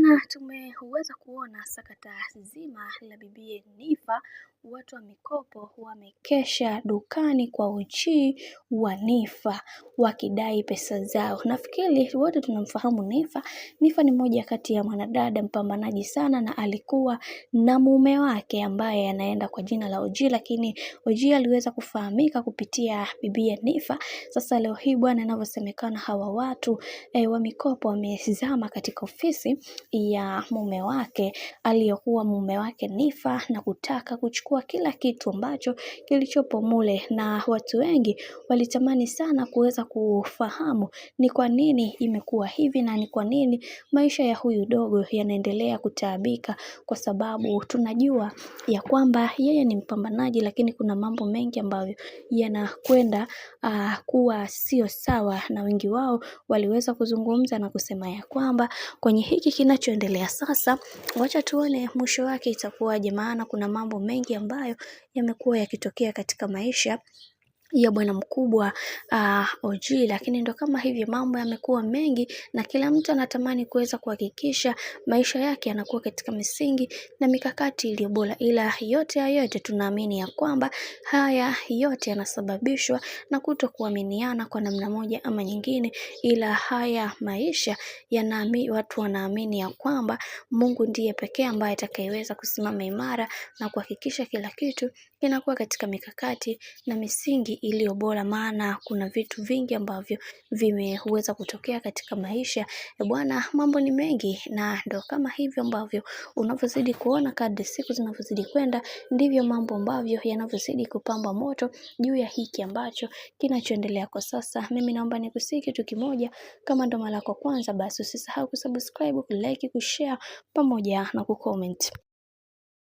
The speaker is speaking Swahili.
Bwana, tumeweza kuona sakata zima la bibie Nifa. Watu wa mikopo wamekesha dukani kwa uchi wa Nifa wakidai pesa zao. Nafikiri wote tunamfahamu Nifa. Nifa ni moja kati ya mwanadada mpambanaji sana, na alikuwa na mume wake ambaye anaenda kwa jina la Oji, lakini Oji aliweza kufahamika kupitia bibie Nifa. Sasa leo hii bwana, inavyosemekana hawa watu wa mikopo wamezama katika ofisi ya mume wake aliyokuwa mume wake Nifa, na kutaka kuchukua kila kitu ambacho kilichopo mule, na watu wengi walitamani sana kuweza kufahamu ni kwa nini imekuwa hivi na ni kwa nini maisha ya huyu dogo yanaendelea kutaabika, kwa sababu tunajua ya kwamba yeye ni mpambanaji, lakini kuna mambo mengi ambayo yanakwenda kuwa sio sawa, na wengi wao waliweza kuzungumza na kusema ya kwamba kwenye hiki kinachoendelea sasa, wacha tuone mwisho wake itakuwaje, maana kuna mambo mengi ambayo yamekuwa yakitokea katika maisha ya bwana mkubwa Oji, lakini ndo kama hivyo mambo yamekuwa mengi, na kila mtu anatamani kuweza kuhakikisha maisha yake yanakuwa katika misingi na mikakati iliyo bora, ila yote tunaamini ya kwamba haya yote yanasababishwa na kutokuaminiana kwa namna moja ama nyingine, ila haya maisha watu wanaamini ya kwamba Mungu ndiye pekee ambaye atakayeweza kusimama imara na kuhakikisha kila kitu kinakuwa katika mikakati na misingi iliyo bora, maana kuna vitu vingi ambavyo vimeweza kutokea katika maisha bwana. Mambo ni mengi, na ndo kama hivyo ambavyo unavyozidi kuona kadri siku zinavyozidi kwenda, ndivyo mambo ambavyo yanavyozidi kupamba moto juu ya hiki ambacho kinachoendelea kwa sasa. Mimi naomba nikusihi kitu kimoja, kama ndo mara yako kwanza, basi usisahau kusubscribe, kulike, kushare pamoja na kucomment.